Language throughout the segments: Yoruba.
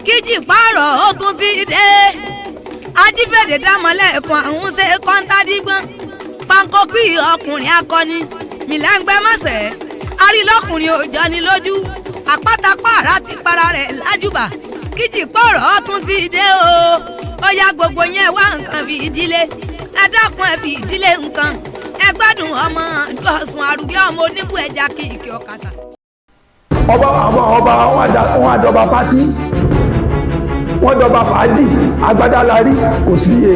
kíjì pààrọ̀ ó tún ti dé ajífẹ̀dẹ̀ dámọ̀lẹ́kùn àwọn ṣe kọ́ńtàdígbọ́n pankókì ọkùnrin akọni mìláńgbẹ́mọ̀sẹ̀ arílọ́kùnrin òjọ́ni lójú àpátápàrà ti para rẹ̀ lájúbà kíjì pààrọ̀ ó tún ti dé o ó yá gbogbo yẹn wá nǹkan fi ìdílé ẹ dákun ẹ fi ìdílé nǹkan ẹ gbádùn ọmọ Dọ̀sùn Àrùbí ọmọ oníbù ẹja kìkì ọ̀kasà. ọba wọn àdọba pátí wọn dọba fàájì agbádá la rí kò síye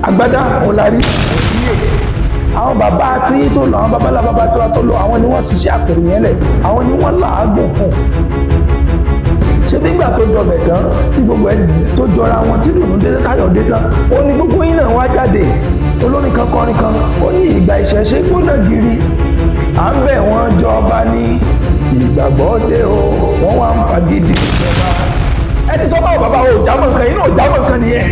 agbádá òun la rí kò síye àwọn bàbá tí tó lọ àwọn babalá bàbá tí wọn tó lọ àwọn ni wọn ṣiṣẹ́ àpèrè yẹn lẹ àwọn ni wọn làágùn fún ṣe nígbà tó dọbẹ̀ tán tí gbogbo ẹ tó jọra wọn tí tòun dé táyọ̀ dé tán ó ní gbogbo yín náà wá jáde olórin kan kọrin kan ó ní ìgbà ìṣẹ̀ṣe gbóná gírí à ń bẹ̀ wọ́n jọba ní ìgbàgbọ́ dé o wọ́n wá ń fagídí ìjọba ẹ ti sọ fáwọn bàbá o jámọ́ nǹkan yín náà jámọ́ nǹkan nìyẹn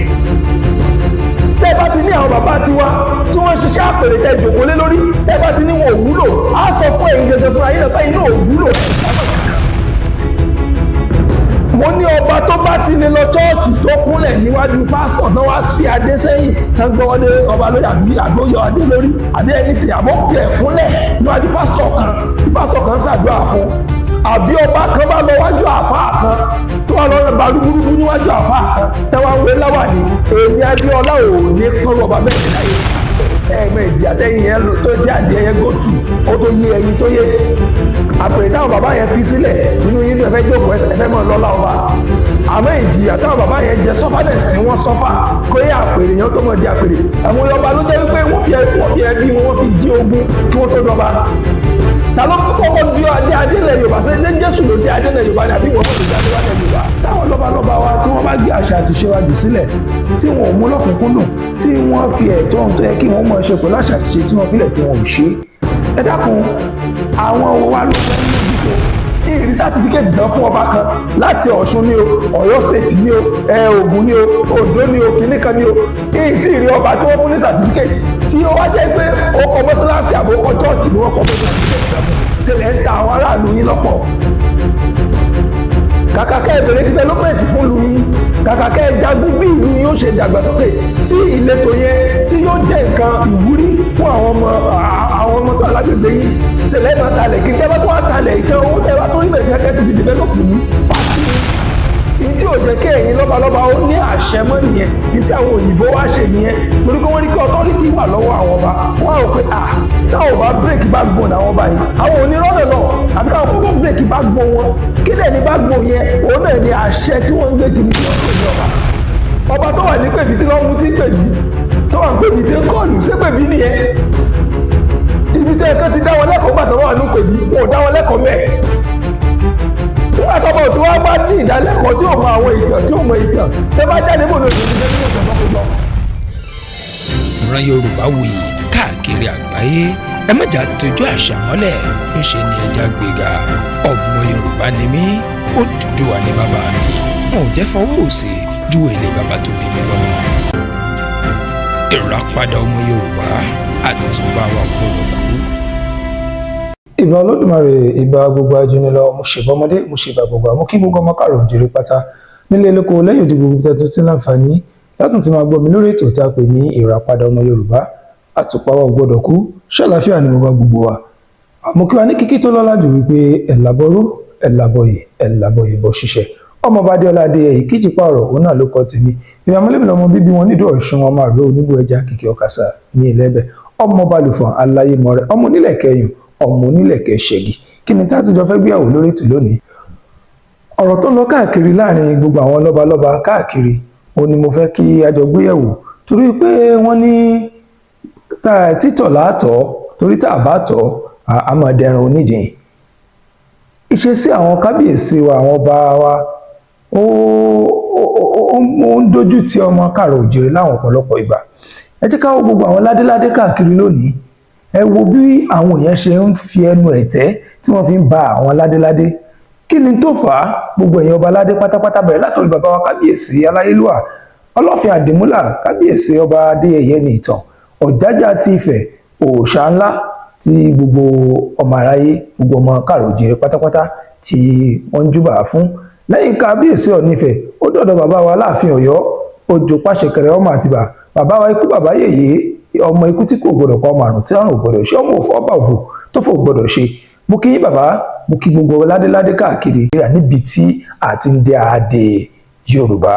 tẹ́ bá ti ní àwọn bàbá tiwa tí wọ́n ṣiṣẹ́ àpèrè tẹ́ jòkó lé lórí tẹ́ bá ti ní wọn ò wúlò á sọ fún ẹ̀yin gẹ́gẹ́ fún ayé náà táyìn náà ò wúlò mo ní ọba tó bá ti lè lọ chọ́ọ̀tì tó kúnlẹ̀ níwájú pásítọ̀ náà wá sí adé sẹ́yìn tán gbọ́wọ́lé ọba lórí àbí àgbóyọ adé lórí àbí ẹni tí àbọ̀ tẹ̀ kúnlẹ̀ níwájú pásítọ̀ kan tí pásítọ̀ kan ṣàdúrà fún àbí ọba kan bá lọ wájú àfáà kan tó wà lọ́rọ̀ bá rúburúbu níwájú àfáà kan tẹ́wọ́ wé láwà ní èmi Adéọlá ò ní kán ọba bẹ́ẹ̀ láyé ẹ̀ẹ̀mẹ̀jì àtẹ̀yìn yẹn tó tí adìẹ yẹn gòtù ó tó yé ẹyin tó yé àpèrè táwọn bàbá yẹn fi sílẹ̀ nínú yín ló fẹ́ jókòó ẹfẹ́ mọ́ lọ́lá ọba àmọ́ ìjìyà táwọn bàbá yẹn jẹ sọ́fàdẹ̀sì tí wọ́n sọ́fà kó yẹ àpèrè yẹn tó mọ̀ di àpèrè àwọn ọba ló jẹ́ wípé wọ́n fi ẹbí wọn fi jí ogun kí wọ́n tó dọba ta ló kọ́kọ́ di adélẹ̀ Yorùbá ṣe Jésù ló di adélẹ̀ Yorùbá ni àbí wọ́n fi adélẹ̀ Yorùbá táwọn lọ́balọ́ba wa tí wọ́n bá gbé àṣà àti ṣe wa jù sílẹ̀ tí wọn ò mú lọ́kùnkúndùn tí wọ́n fi ẹ̀tọ́ ohun tó yẹ kí wọ́n mọ̀ ṣe pẹ̀lú àṣà àti ṣe tí wọ́n filẹ̀ tí wọ́n ò ṣe ẹ dákun àwọn owó wa ló fẹ́ mójútó ìrí sátífíkẹ́tì tán fún ọba kan láti Ọ̀ṣun ní o Ọ̀yọ́ stéètì ní o Ògùn ní o Oǹdó ní o kìnìkan ní o èyí tí ìrí ọba tí wọ́n fún ní sátífíkẹ́tì tí ó wá jẹ́ pé ó kọ́ mọ́sálásí àbókọ́ chọ́ọ̀chì ni wọ́n kọ́ mọ́ sátífíkẹ́tì náà fún tẹ̀lé ń ta àwọn aráàlú yín lọ́pọ̀ kàkà kẹ́ ẹ bẹ̀rẹ̀ development fún ìlú yín kàkà kẹ́ ẹ jagun bí ìlú yín ó ṣe dàgbàsókè tí ìletò yẹn tí yóò jẹ́ nǹkan ìwúrí fún àwọn ọmọ tó alágbègbè yín ṣẹlẹ̀ máa talẹ̀ kí tẹ́ bá tó wá talẹ̀ ìtẹ́ owó tẹ́ bá tó rí bẹ̀rẹ̀ kẹ́ tó fi develop ní pàtó ìdí ò jẹ́ kí ẹ̀yin lọ́balọ́ba ó ní àṣẹ mọ́ nìyẹn ìdí àwọn òyìnbó wá ṣe nìyẹn torí pé wọ́n rí pé authority wà lọ́wọ́ àwọn ọba wọ́n rò pé táwọn ọba break backbone àwọn ọba yìí àwọn onírọ́lẹ̀ náà àfi káwọn kókó break backbone wọn kí lẹ̀ ní backbone yẹn òun náà ní àṣẹ tí wọ́n ń gbé kiri tí wọ́n ń pè ní ọba tó wà ní pèbí tí wọ́n mú tí pèbí tó wà ní pèbí tí ń kọ́ọ̀lù ṣé pèbí nìyẹn ibi tí ẹ̀kan ti dá wọn lẹ́kọ̀ọ́ gbàtọ́ wà ní pèbí wọn ò dá wọn lẹ́kọ̀ọ́ mẹ́ẹ̀ nígbà tó bọ̀ tí wọ́n bá ní ìdálẹ́kọ̀ọ́ tí ò mọ àwọn ìtàn tí ò mọ ìtàn tẹ́ bá jáde mọ́ lóṣù tí wọ́n ti sọ́kúsọ. ìran Yorùbáwùyí káàkiri àgbáyé ẹ mẹ́jà tójú àṣà mọ́lẹ̀ ń ṣe ni ẹja gbéga ọmọ Yorùbá ni mí Odùduwà ni bàbá mi wọn ò jẹ́ fọwọ́ òsì ju èlé bàbá tó bí mi lọ́mọ. ìràpadà ọmọ Yorùbá àtúbà wa gbọ́dọ̀ kú. ìbà Olódùmarè ìbà gbogbo ajínilọ mo ṣèbà ọmọdé mo ṣèbà gbogbo àmọ́ kí gbogbo ọmọ káàrọ̀ òjìrì pátá nílé lóko lẹ́yìn òdì gbogbo tẹ́tù tí láǹfààní látùn tí máa gbọ́ mi lórí ètò tí a pè ní ìràpadà ọmọ Yorùbá àtùpà wa gbọ́dọ̀ kú ṣàlàáfíà ni mo bá gbogbo wa àmọ́ kí wa ní kíkí tó lọ́lá jù wípé ẹ̀làbọ̀rú ẹ̀làbọ̀yè bọ̀ ṣiṣẹ́ ọmọọba Adéọlá Adéyẹyè kíjì pààrọ̀ òun náà ló kọ́ tèmi ìmọ̀ amúlẹ́bí lọ́mọ bíbí wọn nídìí Ọ̀ṣun ọmọ àgbẹ̀ oníbù ẹja kìkì ọ̀kasà ní Ilẹ̀bẹ̀ ọmọọba lùfọ̀n aláyémọ̀rẹ́ ọmọ onílẹ̀kẹyùn ọmọ onílẹ̀kẹ̀ ṣẹ̀gì kí ni tátùjọ fẹ́ gbéyàwó lórí ètò lónìí ọ̀rọ̀ tó lọ káàkiri láàrin gbogbo àwọn lọ́balọ́ba káàkiri òun ni mo fẹ́ kí a jọ gbéyàwó torí pé wọ́n ní títọ̀ láàtọ̀ torí tá a bá tọ̀ àmọ̀dẹ̀rùn onídìí ìṣesí àwọn kábíyèsí wa àwọn ọba wa ó ń dojú ti ọmọ káàrọ̀ òjìrì láwọn ọ̀pọ̀lọpọ̀ ìgbà ẹ jẹ́ ká wo gbogbo àwọn ládéládé káàkiri lónìí ẹ wo bí àwọn èèyàn ṣe ń fi ẹnu ẹ̀tẹ́ tí wọ́n fi ń ba àwọn ládéládé kí ni tó fà á gbogbo èèyàn ọba ládé pátápátá bẹ̀rẹ̀ látọ̀rí bàbá wa kábíyèsí aláyélúwà ọlọ́fin àdìmúlà kábíyèsí ọba adéyẹyẹ ní ìtàn ọ̀jájá ti Ifẹ̀ òòṣà ńlá tí gbogbo ọmọ aráyé gbogbo ọmọ káàrọ̀ òjìrì pátápátá tí wọ́n ń júbà fún. Lẹ́yìn kábíyèsí Ọ̀ọ̀nifẹ̀ ó dọ̀dọ̀ bàbá wa láàfin Ọ̀yọ́ Òjó Pàṣẹkẹrẹ ọmọ Àtìbà, bàbá wa ikú bàbá yèyé ọmọ ikú tí kò gbọdọ̀ pa ọmọ àrùn tí àrùn ò gbọdọ̀ ṣe, ọmọ òfò ọba òfò tó fò gbọdọ̀ ṣe. Mo kí yín bàbá, mo kí gbogbo ládéládé káàkiri níbi tí a ti ń dé adé Yorùbá.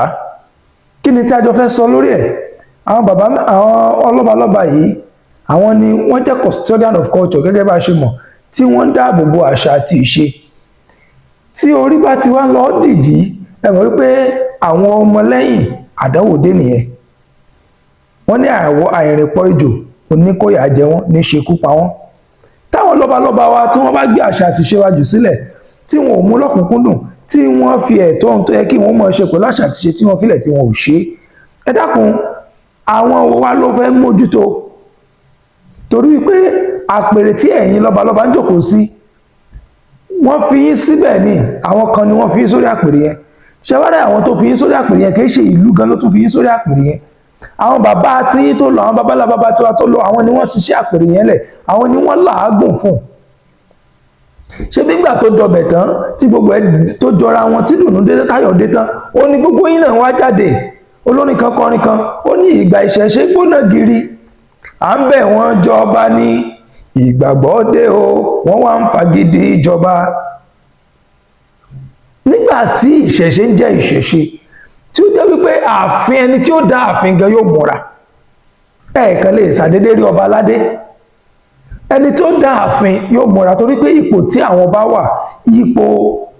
Kí ni tí a jọ fẹ́ sọ lórí ẹ̀? Àwọn bàbá àwọn ọlọ́balọ́ba yìí àwọn ni wọ́n jẹ́ custodian of culture gẹ́gẹ́ bá a ṣe mọ̀, tí wọ́n ń dáàbò bo àṣà àti ìṣe. Tí orí bá ti wá lọ dìdí ẹ mọ̀ wípé àwọn ọmọlẹ́yìn àdánwò dé nìyẹn. Wọ́n ní àìrìnpọ̀ ejò oníkóyà jẹ wọ́n ní ṣekú pa wọ́n. Táwọn lọ́balọ́ba wa tí wọ́n bá gbé àṣà àti ìṣe wa jù sílẹ̀, tí wọn ò mú lọ́kùnkúndùn, tí wọ́n fi ẹ̀tọ́ ohun tó yẹ kí wọ́n mọ̀ ṣe pẹ̀lú àṣà àti ìṣe tí wọ́n filẹ̀ tí wọn ò ṣe, ẹ dákun àwọn wa ló fẹ́ mójútó. Torí wípé àpèrè tí ẹ̀yin lọ́balọ́ba ń jókòó sí, wọ́n fi yín síbẹ̀ ni, àwọn kan ni wọ́n fi yín sórí àpèrè yẹn. Ṣẹwárẹ̀ àwọn tó fi yín sórí àpèrè yẹn kì í ṣe ìlú gan ló tún fi yín sórí àpèrè yẹn. Àwọn bàbá tí yín tó lọ, àwọn bàbá tiwa tó lọ, àwọn ni wọ́n ṣiṣẹ́ àpèrè yẹn lẹ̀, àwọn ni wọ́n làágùn fún. Ṣé nígbà tó dọbẹ̀ tán tí gbogbo ẹ̀ tó jọra wọn tí dùnú dé táyọ̀ dé tán, ó ní gbogbo yín náà wá jáde. Olórin kan kọrin kan ó ní ìgbà ìṣẹ̀ṣe gbóná giri, à ń bẹ̀ wọ́n jọba ní ìgbàgbọ́ dé o, wọ́n wá ń fagídí ìjọba. Nígbà tí ìṣẹ̀ṣe ń jẹ́ ìṣẹ̀ṣe, tí ó jẹ́ wípé ààfin ẹni tí ó dá ààfin gan yóò múra, ẹ̀ẹ̀kan lè ṣàdédé rí ọba aládé. Ẹni tí ó dá ààfin yóò múra torí pé ipò tí àwọn ọba wà, ipò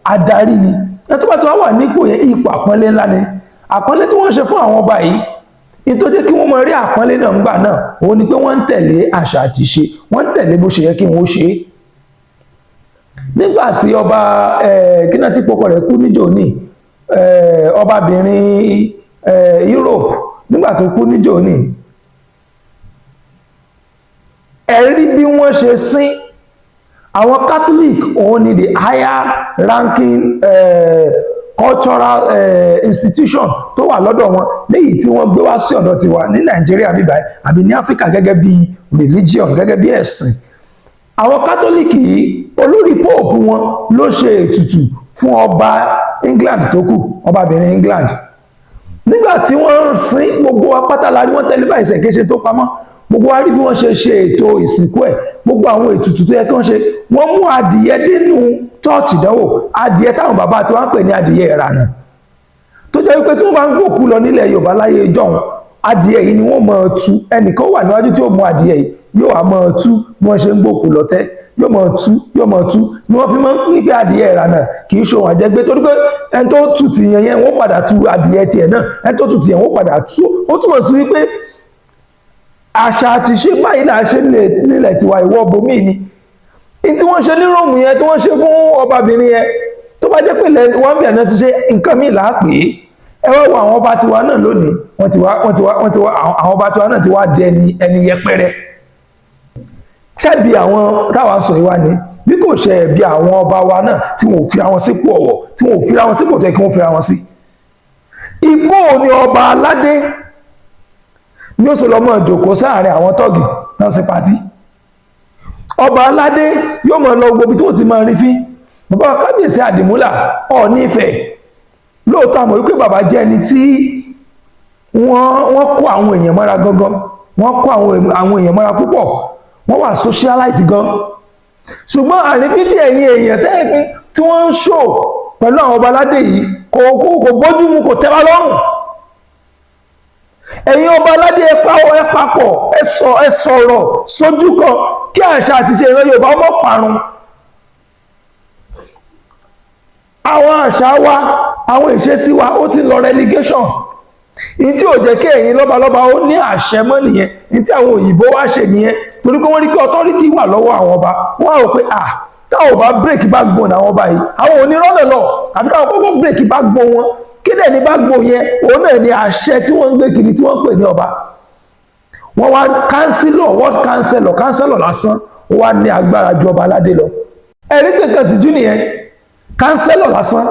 adarí ni. Ẹni tó bá ti wà nípò yẹn, ipò àpọ́nlé ńlá ni. Àpọ́nlé tí wọ́n ṣe fún àwọn ọba yìí, nítorí jẹ́ kí wọ́n mọ rí àpọ́nlé náà ńgbà náà, òun ni pé wọ́n ń tẹ̀lé àṣà àti ìṣe, wọ́n ń tẹ̀lé bó ṣe yẹ kí wọ́n ṣe é. Nígbà tí ọba kí náà tí pọkọ rẹ̀ kú níjọ́ ní ọbabìnrin Europe, nígbà tó kú níjọ́ ní, ẹ rí bí wọ́n ṣe sin àwọn Catholic, òun ni the higher ranking cultural institution tó wà lọ́dọ̀ wọn, léyìí tí wọ́n gbé wá sí ọ̀dọ̀ tiwa ní Nàìjíríà bíbáyìí àbí ní Áfíríkà gẹ́gẹ́ bí religion, gẹ́gẹ́ bí ẹ̀sìn. Àwọn Catholic yìí, olórí pope wọn ló ṣe ètùtù fún ọba England tó kù, ọbabìnrin England. Nígbà tí wọ́n sin gbogbo apáta la rí wọ́n tẹ́lẹ̀ báyìí ṣèkéṣe tó pamọ́, gbogbo wa rí bí wọ́n ṣe ṣe ètò ìsìnkú ẹ̀, gbogbo àwọn ètùtù tó yẹ kí wọ́n ṣe. Wọ́n mú adìyẹ nínú chọ́ọ̀chì dánwò, adìyẹ táwọn bàbá tí wọ́n ń pè ní adìyẹ ìrànà, tó jẹ́ wípé tí wọ́n bá ń gbòkú lọ nílẹ̀ Yorùbá láyé ìjọ́un, adìyẹ yìí ni wọ́n máa tú. Ẹnìkan wà níwájú tí ó mú adìyẹ yìí, yóò wá máa tú bí wọ́n ṣe ń gbòkú lọ tẹ́, yóò máa tú ni wọ́n fi máa ń pín pé adìyẹ ìrànà kì í ṣe ohun àjẹgbé, torí pé ẹni tó tù tì yẹn wọ́n padà tú adìyẹ tiẹ̀ náà, ẹni tó tù tì yẹn wọ́n padà tú. Ó túmọ̀ sí wípé àṣà àti ṣe báyìí là ń ṣe nílẹ̀ tiwa, ìwọ bòmíì ni. Ní tí wọ́n ṣe ní Róòmù yẹn, tí wọ́n ṣe fún ọbabìnrin yẹn, tó bá jẹ́ pé wọ́n bẹ̀rẹ̀ náà ti ṣe nǹkan míì là á pè é. Ẹ wá wo àwọn ọba tiwa náà lónìí, àwọn ọba tiwa náà ti wá di ẹni yẹpẹrẹ. Ṣebí àwọn táwa sọ ìwà ni, bí kò ṣe ẹ̀bi àwọn ọba wa náà tí wọn ò fi àwọn sípò ọ̀wọ̀, tí wọn ò fi àwọn sípò tó yẹ kí wọ́n fi àwọn sí. Igbó ni ọba aládé ní ó sì lọ mọ́ ìjòkó sáàrin àwọn tọ́gì náà sí pàtí. Ọba aládé yóò mọ̀ lọ gbogbo tó ti máa rí fín. Bàbá kábíyèsí Àdìmúlà Ọọ̀ni Ifẹ̀, lóòótọ́ àmọ́ wípé bàbá jẹ́ ẹni tí wọ́n kó àwọn èèyàn mọ́ra gangan, wọ́n kó àwọn èèyàn mọ́ra púpọ̀, wọ́n wà socialite gan. Ṣùgbọ́n àrífín tí ẹ̀yin èèyàn tẹ́ẹ̀kún tí wọ́n ń ṣò pẹ̀lú àwọn ọba aládé yìí kò bójú mu, kò tẹ́ wa lọ́rùn. Ẹ̀yin ọba aládé ẹ papọ̀, ẹ sọ̀rọ̀ sójú kan kí àṣà àti ìṣe ìran Yorùbá ọmọ parun. Àwọn àṣà wa, àwọn ìṣesí wa ó ti lọ relegation. Ní tí ò jẹ́ kí ẹ̀yin lọ́balọ́ba ó ní àṣẹ mọ́ nìyẹn, ní tí àwọn òyìnbó wá ṣe nìyẹn, torí pé wọ́n rí pé authority wà lọ́wọ́ àwọn ọba. Wọ́n á rò pé táwọn ọba break backbone àwọn ọba yìí, àwọn onírọ́nà lọ àfi káwọn kọ́kọ́ break backbone wọn. Kí dẹ̀ ní backbone yẹn, òun náà ni àṣẹ tí wọ́n ń gbé kiri tí wọ́n pè ní ọba. Wọ́n wá kánsẹ́lọ̀ lásán, ó wá ní agbára ju ọba aládé lọ. Ẹ̀rí pé kan tìjú nìyẹn, kánsẹ́lọ̀ lásán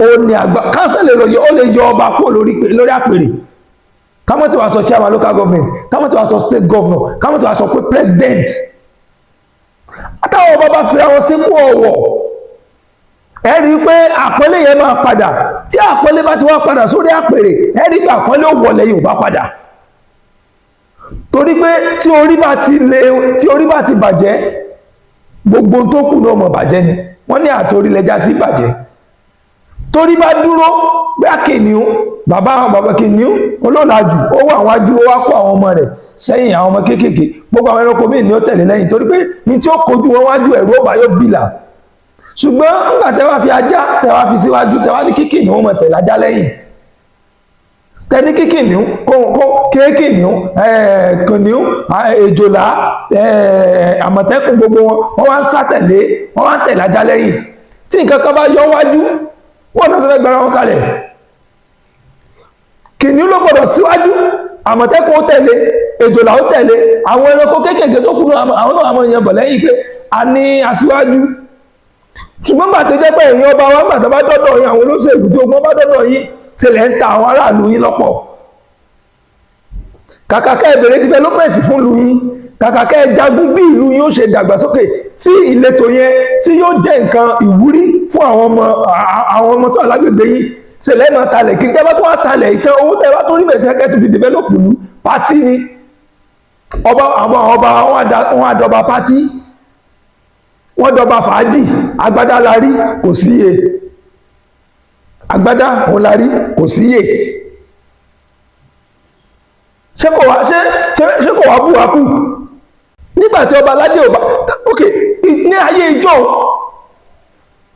ó ní agbára. Kánsẹ́lọ̀ ó lè yọ ọba kúrò lórí àpèrè. Kámọ́ tí wàá sọ chairman local government, kámọ́ tí wàá sọ state governor, kámọ́ tí wàá sọ pé president. Àtàwọn ọba bá fira wọn sípò ọ̀wọ̀, ẹ rí i pé àpọ́nlé yẹn máa padà. Tí àpọ́nlé bá ti wá padà sórí àpèrè, ẹ rí i pé àpọ́nlé ò wọlé Yorùbá padà. Torí pé tí orí bá ti bàjẹ́, gbogbo tó kù náà mọ̀ bàjẹ́ ni. Wọ́n ní àtòrí lẹja ti bàjẹ́. Torí bá dúró bí Kìnìún, bàbá Kìnìún olólàjù, ó wà wájú, ó wá kó àwọn ọmọ rẹ̀ sẹ́yìn, àwọn ọmọ kéékèèké, gbogbo àwọn ẹranko míì ni ó tẹ̀lé lẹ́yìn, torí pé ní tí ó kojú wọn wájú ẹ̀rù ó bá yóò bìlà. Ṣùgbọ́n nígbà tẹ́wà fi ajá, tẹ́wà fi síwájú, tẹ́wà ní Kìnìún mọ̀ tẹ̀lé ajá lẹ́yìn. Tẹ́ni Kìnìún, Kìnìún, èjòlá, àmọ̀tẹ́kùn, gbogbo wọ́n wá ń sátẹ̀lé, wọ́n wá ń tẹ̀lé ajá lẹ́yìn. Tí nǹkan kan bá yọ wájú, wọ́n náà sọ́fẹ́ gbára wọn kalẹ̀. Kìnìún ló gbọ́dọ̀ síwájú, àmọ̀tẹ́kùn ó tẹ̀lé, èjòlá ó tẹ̀lé, àwọn ẹranko kéékèèké tó kúrò àwọn náà àmọ́ ìyẹn bọ̀ lẹ́yìn pé a ní aṣíwájú. Ṣùgbọ́n gbà tó jẹ́ pé èèyàn ọba wa gbà tó bá dọ́dọ̀ yín, àwọn olóṣèlú tí ogun bá dọ́dọ̀ yín, tilẹ̀ ń ta àwọn aráàlú yín lọ́pọ̀. Kàkà kẹ́ ẹ bẹ̀rẹ̀ development fún ìlú yín, kàkà kẹ́ ẹ jagun bí ìlú yín ó ṣe dàgbàsókè, tí ìletò yẹn tí yóò jẹ́ nǹkan ìwúrí fún àwọn ọmọ tó alágbègbè yín, tilẹ̀ máa talẹ̀ kí tẹ́ bá tó wá talẹ̀ ìtàn owó tẹ́ bá tó rí bẹ̀tẹ̀ kẹ́ tó fi develop ìlú. Pátì ni àwọn ọba wọn àdọba pátì, wọ́n dọba fàájì, agbádá la rí kò síye, agbádá òun la rí kò síye. Ṣé kò wá bú wa kú nígbàtí ọba aládé ọba ok ní ayé ìjọ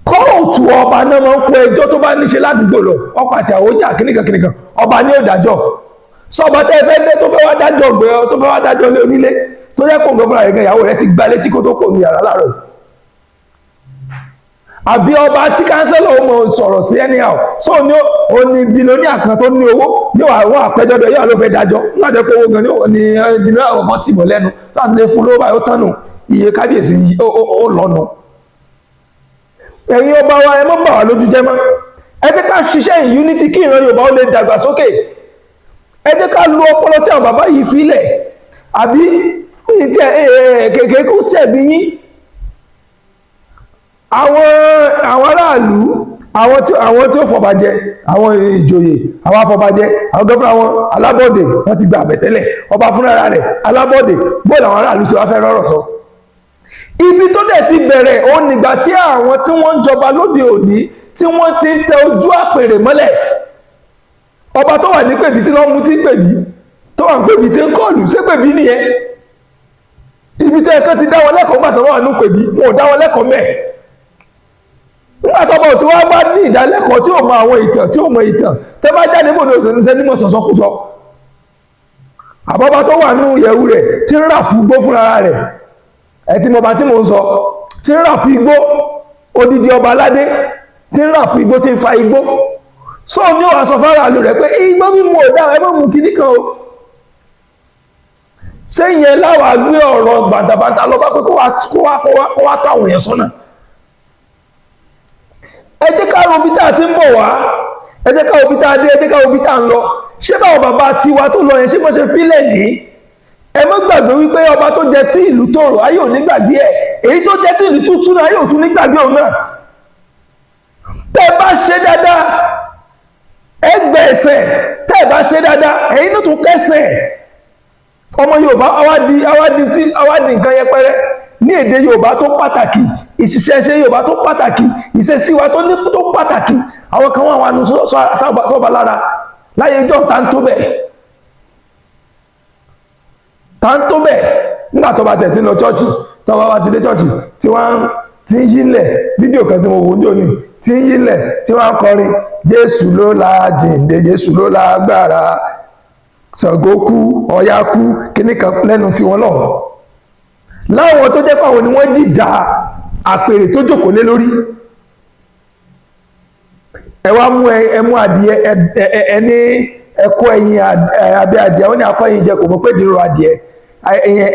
kóòtù ọba náà máa ń kó ẹjọ́ tó bá níṣe ládùúgbò lọ, ọkọ àti àwòjà kìnnìkan ọba ní òdàjọ́. Sọba tẹ́ fẹ́ dé tó fẹ́ wá dájọ́ gbé ọ, tó fẹ́ wá dájọ́ lé onílé, tó yẹ kó ń gbọ́ fúnra rẹ̀ gan, ìyàwó rẹ̀ ti gbá létí kó tó kò ní yàrá láàárọ̀. Àbí ọba tí kánsẹ́lọ̀ ó mọ̀ sọ̀rọ̀ sí anyhow, so ní òní bílíọ̀nìà kan tó ní owó ní àwọn àpẹjọ́dọ̀ yóò ló fẹ́ dájọ́, láti pé owó gan ní bílíọ̀nìà ọkọ̀ tì mọ̀ lẹ́nu láti lè fún lówó báyìí ó tánu iye kábíyèsí ó lọ́nu. Ẹ̀yin ọba wa ẹ má bà wá lójú jẹ́ mọ́, ẹ jẹ́ ká ṣiṣẹ́ in unity kí ìran Yorùbá ó lè dàgbà sókè. Ẹ jẹ́ ká lo ọpọlọ tí àwọn bàbá yìí filẹ̀, àbí kéèké kó sẹ̀bi yín. Àwọn aráàlú, àwọn tí ó fọbajẹ, àwọn ìjòyè, àwọn afọbajẹ, àwọn gọ́fúnra wọn alábọ́dé, wọ́n ti gba àbẹ̀tẹ́lẹ̀, ọba fúnra rẹ̀ alábọ́dé, bóòlù àwọn aráàlú sí wá fẹ́ rọ́rọ̀ sọ. Ibi tó dẹ̀ ti bẹ̀rẹ̀ ó nígbà tí àwọn tí wọ́n ń jọba lóde òní tí wọ́n ti ń tẹ ojú àpèrè mọ́lẹ̀. Ọba tó wà ní pèbí tí wọ́n mú tí pèbí, tó wà ní pèbí tí ń kọlù, ṣé pèbí nìyẹn? Ibi tó ẹ̀kan ti dá wọn lẹ́kọ̀ọ́ gbà tó wà ní pèbí, wọn ò dá wọn lẹ́kọ̀ọ́ mẹ́. Nígbà tó bọ̀ tí wọ́n bá ní ìdálẹ́kọ̀ọ́ tí ò mọ àwọn ìtàn, tí ò mọ ìtàn, tẹ́ bá jáde bò ní òṣèlú ní mọ̀ sọ̀sọ́kúsọ. Àbọ̀bá tó wà nínú ìyẹ̀wù rẹ̀ tí ń ràpù igbó fúnra rẹ̀, ẹ ti mọ̀ bá tí mò ń sọ, tí ń ràpù igbó, odidi ọba aládé, tí ń ràpù igbó, tí ń fa igbó. So ní ó wá sọ fára lò rẹ̀ pé igbó mímú ọ̀dá ẹ mọ́ mú kìíní kan o. Sẹ́yìn ẹ láwà gbé ọ̀rọ̀ bàtàbàtà lọ bá pé kó wá tó àwọn èèyàn sọ́nà. Ẹ jẹ́ ká ro bí tá a ti ń bọ̀ wá, ẹ jẹ́ ká ro bí tá a dé, ẹ jẹ́ ká ro bí tá a ń lọ. Ṣé báwọn bàbá tiwa tó lọ yẹn ṣé bọ́ ṣe fílẹ̀ ní? Ẹ má gbàgbé wípé ọba tó jẹ tí ìlú tòrò ayé ò ní gbàgbé ẹ̀, èyí tó jẹ tí ìlú tútù ayé ò tún ní gbàgbé òun náà. Tẹ́ bá ṣe dáadáa ẹgbẹ́ ẹ̀sẹ̀, tẹ́ bá ṣe dáadáa ẹ̀yin náà tún kẹsẹ̀. Ọmọ Yorùbá awádìí nǹkan yẹpẹrẹ ní èdè Yorùbá tó pàtàkì, ìṣiṣẹ́ṣe Yorùbá tó pàtàkì, ìṣesíwa tó pàtàkì. Àwọn kan wà wà nù sọ́ba lára láyé ìjọ tá ń tó bẹ́ẹ̀ nígbà tó bá tẹ̀ tí lọ chọ́ọ̀chì, tó bá ti dé chọ́ọ̀chì tí wọ́n ti ń yílẹ̀, fídíò kan tí mo wò ní òní tí ń yílẹ̀ tí wọ́n kọrin Jésù ló la jíǹde, Jésù ló la agbára, Ṣàngó kú, Ọya kú, kíní kan lẹ́nu tí wọ́n lọ. Láwọn tó jẹ́ pàwọn ni wọ́n jìjà àpèrè tó jókòó lé lórí. Ẹ wá mú ẹmú adìẹ ẹni ẹkọ ẹyin abẹ́ adìẹ, wọ́n ní akọ ẹyin jẹ kò mọ̀ pé dìrò adìẹ.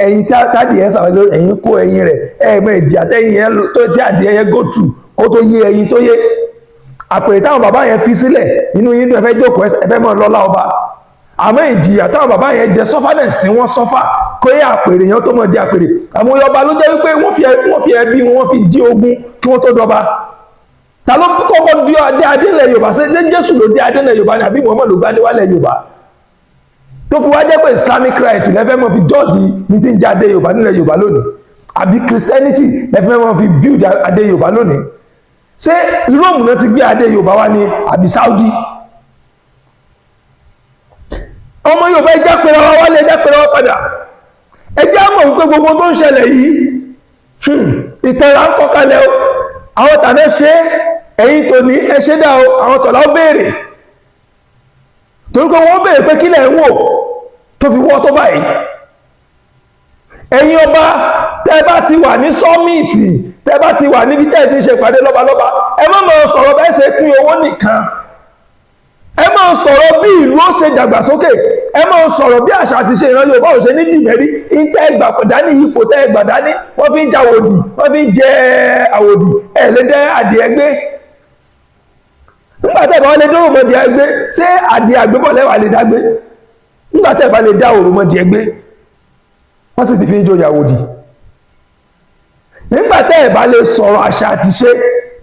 Ẹyin tádìẹ sàwọn lórí ẹyin kó ẹyin rẹ̀, ẹ̀mọ ìjì àtẹ́yìn yẹn tó tí adìẹ yẹn go through kó tó yé ẹyin tó yé. Àpèrè táwọn bàbá yẹn fi sílẹ̀ inú yín dùn, ẹ fẹ́ jókòó, ẹ fẹ́ mọ̀ lọ́lá ọba. Àmọ́ ìjìyà táwọn bàbá yẹn jẹ sufferness tí wọ́n suffer kó yẹ àpèrè yẹn tó mọ̀ di àpèrè. Àwọn ọba ló jẹ́ wípé wọ́n fi ẹbí wọn fi di ogun kí wọ́n tó dọba. ta ló kọ́kọ́ di adé ilẹ̀ Yorùbá ṣé Jésù ló dé adé ilẹ̀ Yorùbá ni àbí Muhammad ló gbádé wálẹ̀ Yorùbá tó fi wá jẹ́ pé Islamic right lẹ́fẹ́ mọ́ fi jọ́ọ̀jì ní tí ń jẹ́ adé Yorùbá nílẹ̀ Yorùbá lónìí àbí Christianity lẹ́fẹ́ mọ́ fi build adé Yorùbá lónìí ṣé Rome náà ti gbé adé Yorùbá wá ní àbí Saudi ọmọ Yorùbá ẹjá pẹ̀lú wa wálé ẹjá pẹ̀lú wa padà ẹjá mọ̀ wípé gbogbo tó ń ṣẹlẹ̀ yìí ìtẹ̀ra ń kọ́ kalẹ̀ o àwọn tàbí ṣe ẹ̀yìn tó ní ẹṣẹ́ dá o àwọn tọ̀lá ó béèrè torí pé wọ́n béèrè pé kílẹ̀ ń wò tó fi wọ́ tó báyìí ẹ̀yin ọba tẹ́ bá ti wà ní sọ́mìtì tẹ́ bá ti wà níbi tẹ́ ti ṣe ìpàdé lọ́balọ́ba ẹ má máa sọ̀rọ̀ bẹ́ẹ̀ ṣe pín owó nìkan ẹ máa sọ̀rọ̀ bí ìlú ó ṣe dàgbàsókè ẹ máa sọ̀rọ̀ bí àṣà àti ṣe ìran Yorùbá ò ṣe ní dìmẹ́rí ìtẹ́ ẹgbà dání ipò tẹ́ ẹgbà dání wọ́n fi ń jẹ àwòdì wọ́n fi ń jẹ àwòdì ẹ̀ lè dẹ́ adìẹ gbé nígbà tẹ́ bá lè dá òròmọdìẹ gbé ṣé adìẹ àgbébọ̀ lẹ́wà lè dágbé nígbà tẹ́ bá lè dá òròmọdìẹ gbé wọ́n sì ti fi ń jọ àwòdì nígbà tẹ́ bá lè sọ̀rọ̀ àṣà àti ṣe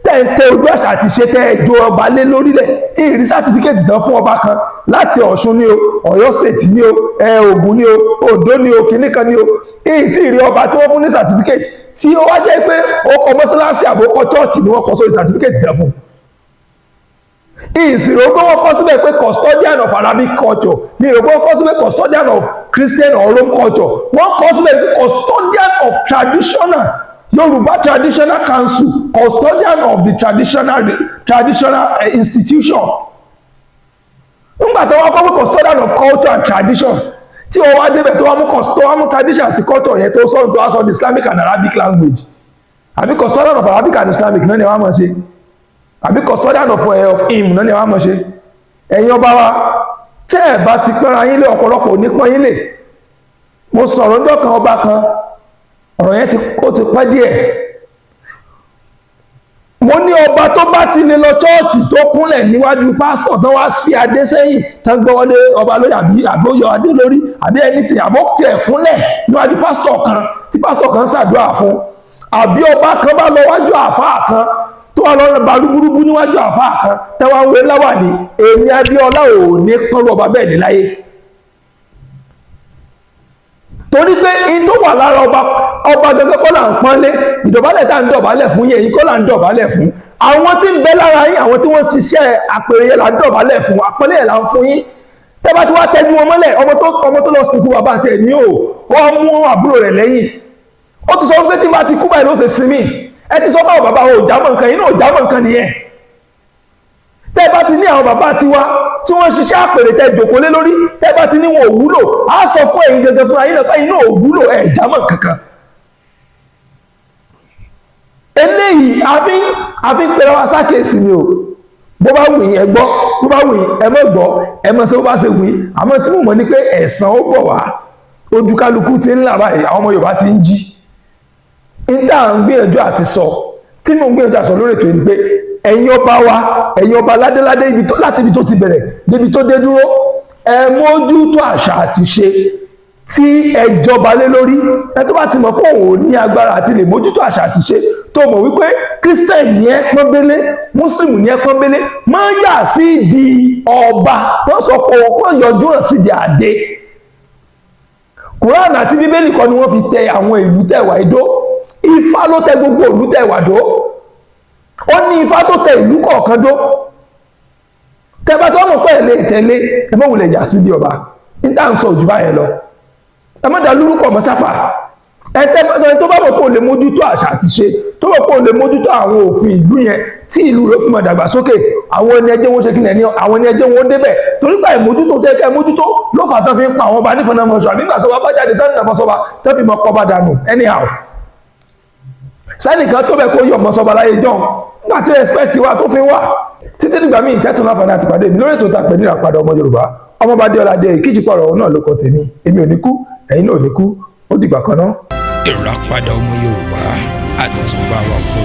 tẹ́ ojú àṣà àti ṣe tẹ́ ẹjọ́ ọba lé lórílẹ̀ ìrí sátífíkẹ́tì tán fún ọba kan láti Ọ̀ṣun ní o Ọ̀yọ́ state ní o Ògùn ní o Oǹdó ní o kìnníkan ní o èyí tí ìrí ọba tí wọ́n fún ní sátífíkẹ́tì tí ó wá jẹ́ pé ó kọ́ mọ́sálásí àbókọ chọ́ọ̀chì ni wọ́n kọ sórí sátífíkẹ́tì tán fún ìsìnrò pé wọ́n kọ́ síbẹ̀ pé custodian of Arabic culture ní ìrò pé wọ́n kọ́ síbẹ̀ custodian of Christian or Rome culture wọ́n kọ́ síbẹ̀ pé custodian of traditional Yorùbá Traditional Council custodian of the traditional institution nígbà tó wọ́n kọ́ pé custodian of culture and tradition tí wọ́n wá débẹ̀ tó wá mú tradition àti culture yẹn tó sọ́run tó wá sọ the Islamic and Arabic language àbí custodian of Arabic and Islamic náà ni wọ́n mọ̀ ṣe àbí custodian of hymn náà ni wọ́n mọ̀ ṣe ẹ̀yin ọba wa tẹ́ ẹ̀ bá ti pẹ́ra yín lé ọ̀pọ̀lọpọ̀ nípọn yín lè mo sọ̀rọ̀ ọjọ́ kan ọba kan ọ̀rọ̀ yẹn ó ti pẹ́ díẹ̀ mo ní ọba tó bá ti lè lọ chọ́ọ̀tì tó kúnlẹ̀ níwájú pásítọ̀ tán wá sí adé sẹ́yìn tán gbọ́wọ́lé ọba lórí àbí àgbóyọ adé lórí àbí ẹni tí àbó tiẹ̀ kúnlẹ̀ níwájú pásítọ̀ kan tí pásítọ̀ kan ṣàdúrà fún àbí ọba kan bá lọ wájú àfáà kan tó wà lọ́rọ̀ bá rúburúbú níwájú àfáà kan tẹ́wà ń wé láwà ní èmi Adéọlá ò ní pọ́nrú ọba bẹ́ẹ̀ ní láyé torí pé in tó wà lára ọba gẹ́gẹ́ kọ́ là ń pọ́nlé ìdọ̀bálẹ̀ tá ń dọ̀bálẹ̀ fún yẹn yìí kọ́ là ń dọ̀bálẹ̀ fún àwọn tí ń bẹ lára yín àwọn tí wọ́n ṣiṣẹ́ àpèrè yẹn là ń dọ̀bálẹ̀ fún àpọ́nlé yẹn là ń fún yín tẹ́ bá ti wá tẹ́jú wọn mọ́lẹ̀ ọmọ tó lọ sìnkú bàbá àti ẹ̀ ní ò wọ́n mú àbúrò rẹ̀ lẹ́yìn ó ti sọ pé tí bá ti kú báyìí ló ṣe sinmi ẹ ti sọ fún àwọn bàbá ò jámọ́ nǹkan yìí náà ò jámọ́ nǹkan nìyẹn tẹ́ bá ti ní àwọn bàbá tiwa tí wọ́n ṣiṣẹ́ àpèrè tẹ́ jòkó lé lórí tẹ́ bá ti ní wọn ò wúlò á sọ fún ẹ̀yin gẹ́gẹ́ fún ayé náà iná ò wúlò ẹ̀ jámọ́ kankan eléyìí àfi pẹ̀lú wa sákèsì ni o bó bá wù yín ẹ gbọ́ bó bá wù yín ẹ mọ́ gbọ́ ẹ mọ́ sí bó bá ṣe wù yín àmọ́ tí mo mọ̀ ní pé ẹ̀san ó bọ̀ wá ojú kálukú ti ń là báyìí àwọn ọmọ Yorùbá ti ń jí níta à ń gbìyànjú àti sọ tí mo ń gbìyànjú àti sọ lórí ètò yìí pé ẹ̀yin ọba wa ẹ̀yin ọba ládéládé láti ibi tó ti bẹ̀rẹ̀ débi tó dé dúró ẹ mójútó àṣà àti ṣe tí ẹ jọba lé lórí ẹ tó bá ti mọ̀ pé òun ò ní agbára àti lè mójútó àṣà àti ṣe tó mọ̀ wípé Christian ní ẹ pọ́nbélé Muslim ní ẹ pọ́nbélé máa yà sí di ọba wọ́n sọ pé wọ́n yọjú hàn sí di àdé Quran àti Bíbélì kọ́ ni wọ́n fi tẹ àwọn ìlú tẹ̀wá ìdó Ifá ló tẹ gbogbo ìlú tẹ̀wá dó ó ní Ifá tó tẹ ìlú kọ̀ọ̀kan dó tẹ́bá tó mọ̀ pé ẹ̀lẹ́ ìtẹ́lé ẹmọ́ wùlẹ̀ yà sí di ọba níta ń sọ òjò báyẹn lọ ẹmọ́dà lórúkọ mọ́sápà ẹ̀tẹ́ tó bá mọ̀ pé o lè mójútó àṣà àti ṣe tó mọ̀ pé o lè mójútó àwọn òfin ìlú yẹn tí ìlú rẹ̀ fi mọ̀ dàgbàsókè àwọn ẹni ẹjẹ́ wọn ṣe kílẹ̀ ní àwọn ẹni ẹjẹ́ wọn débẹ̀ torí pé ìmójútó tẹ́kẹ́ mójútó ló fà tán fi ń pa àwọn ọba nífọ̀nà mọ̀ṣọ́ àbígbà tó bá jáde tán nà mọ́sọ́ba tán fi mọ̀ pọ́ba dànù anyhow sẹ́nìkan tó bẹ̀ kó yọ mọ́sọ́ba láyé jọ́ nígbà tí respect wa tó fi wà títí nígbà míì ìtẹ́tùn láǹfààní àti pàdé mi lórí ètò ìtàpẹ́ ní ìràpadà ọmọ Yorùbá ọmọọba Adéọlá Adéyẹyè Kíjìpọ̀rọ̀ náà ló kọ tèmi èmi ò ní kú ẹ̀yin náà ò ní kú ó dìgbà kan náà. Ìràpadà ọmọ Yorùbá àtúbà wa kò